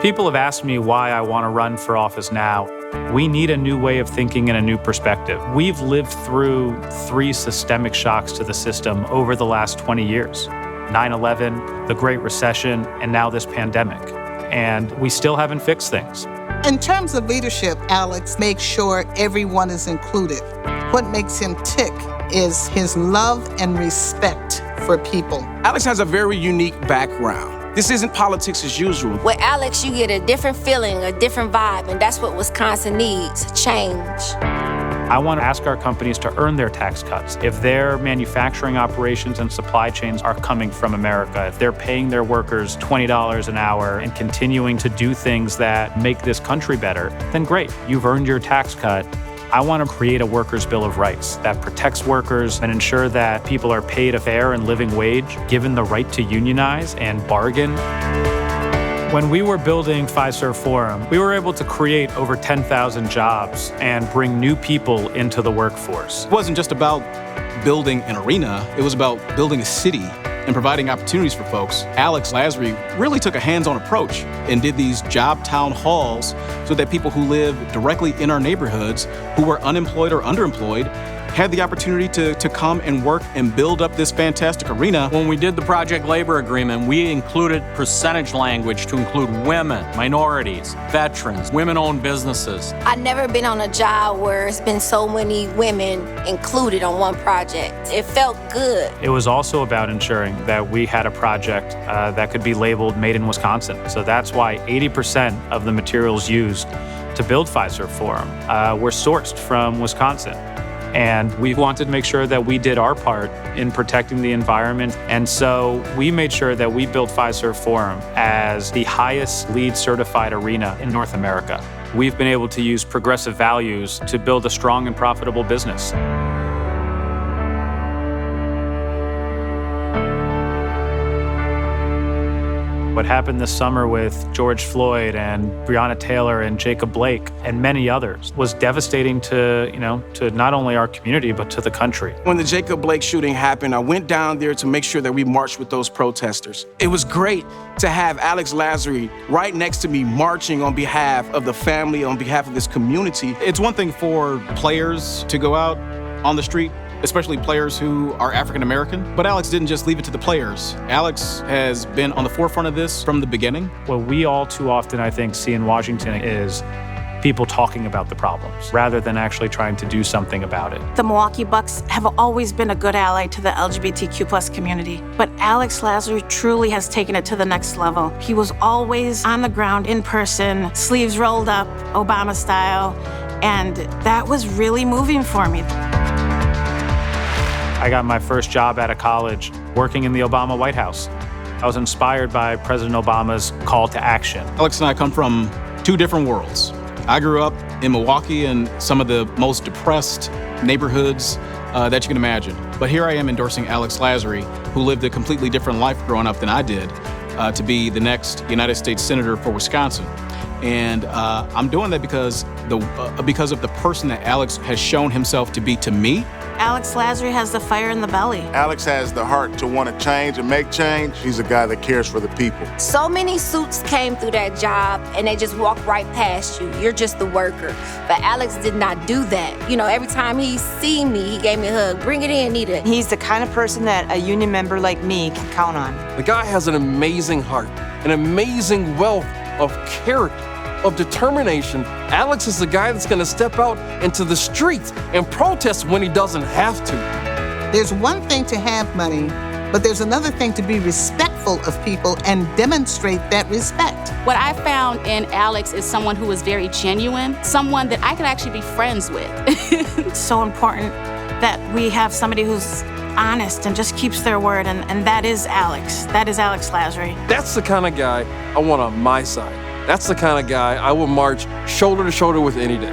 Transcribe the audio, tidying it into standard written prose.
People have asked me why I want to run for office now. We need a new way of thinking and a new perspective. We've lived through 3 systemic shocks to the system over the last 20 years. 9/11, the Great Recession, and now this pandemic. And we still haven't fixed things. In terms of leadership, Alex makes sure everyone is included. What makes him tick is his love and respect for people. Alex has a very unique background. This isn't politics as usual. With Alex, you get a different feeling, a different vibe, and that's what Wisconsin needs, change. I want to ask our companies to earn their tax cuts. If their manufacturing operations and supply chains are coming from America, if they're paying their workers $20 an hour and continuing to do things that make this country better, then great, you've earned your tax cut. I want to create a workers' bill of rights that protects workers and ensure that people are paid a fair and living wage, given the right to unionize and bargain. When we were building Fiserv Forum, we were able to create over 10,000 jobs and bring new people into the workforce. It wasn't just about building an arena, it was about building a city and providing opportunities for folks. Alex Lasry really took a hands-on approach and did these job town halls so that people who live directly in our neighborhoods, who were unemployed or underemployed, had the opportunity to come and work and build up this fantastic arena. When we did the project labor agreement, we included percentage language to include women, minorities, veterans, women-owned businesses. I've never been on a job where it's been so many women included on one project. It felt good. It was also about ensuring that we had a project that could be labeled Made in Wisconsin. So that's why 80% of the materials used to build Fiserv Forum were sourced from Wisconsin. And we wanted to make sure that we did our part in protecting the environment. And so we made sure that we built Fiserv Forum as the highest LEED certified arena in North America. We've been able to use progressive values to build a strong and profitable business. What happened this summer with George Floyd and Breonna Taylor and Jacob Blake and many others was devastating to not only our community, but to the country. When the Jacob Blake shooting happened, I went down there to make sure that we marched with those protesters. It was great to have Alex Lasry right next to me marching on behalf of the family, on behalf of this community. It's one thing for players to go out on the street, especially players who are African American. But Alex didn't just leave it to the players. Alex has been on the forefront of this from the beginning. What we all too often, I think, see in Washington is people talking about the problems rather than actually trying to do something about it. The Milwaukee Bucks have always been a good ally to the LGBTQ+ community, but Alex Lasry truly has taken it to the next level. He was always on the ground in person, sleeves rolled up, Obama style, and that was really moving for me. I got my first job out of college working in the Obama White House. I was inspired by President Obama's call to action. Alex and I come from 2 different worlds. I grew up in Milwaukee in some of the most depressed neighborhoods that you can imagine. But here I am endorsing Alex Lasry, who lived a completely different life growing up than I did, to be the next United States Senator for Wisconsin. And I'm doing that because of the person that Alex has shown himself to be to me. Alex Lasry has the fire in the belly. Alex has the heart to want to change and make change. He's a guy that cares for the people. So many suits came through that job and they just walked right past you. You're just the worker. But Alex did not do that. You know, every time he seen me, he gave me a hug. Bring it in, Nita. He's the kind of person that a union member like me can count on. The guy has an amazing heart, an amazing wealth of character, of determination. Alex is the guy that's gonna step out into the streets and protest when he doesn't have to. There's one thing to have money, but there's another thing to be respectful of people and demonstrate that respect. What I found in Alex is someone who is very genuine, someone that I could actually be friends with. It's so important that we have somebody who's honest and just keeps their word, and that is Alex. That is Alex Lasry. That's the kind of guy I want on my side. That's the kind of guy I will march shoulder to shoulder with any day.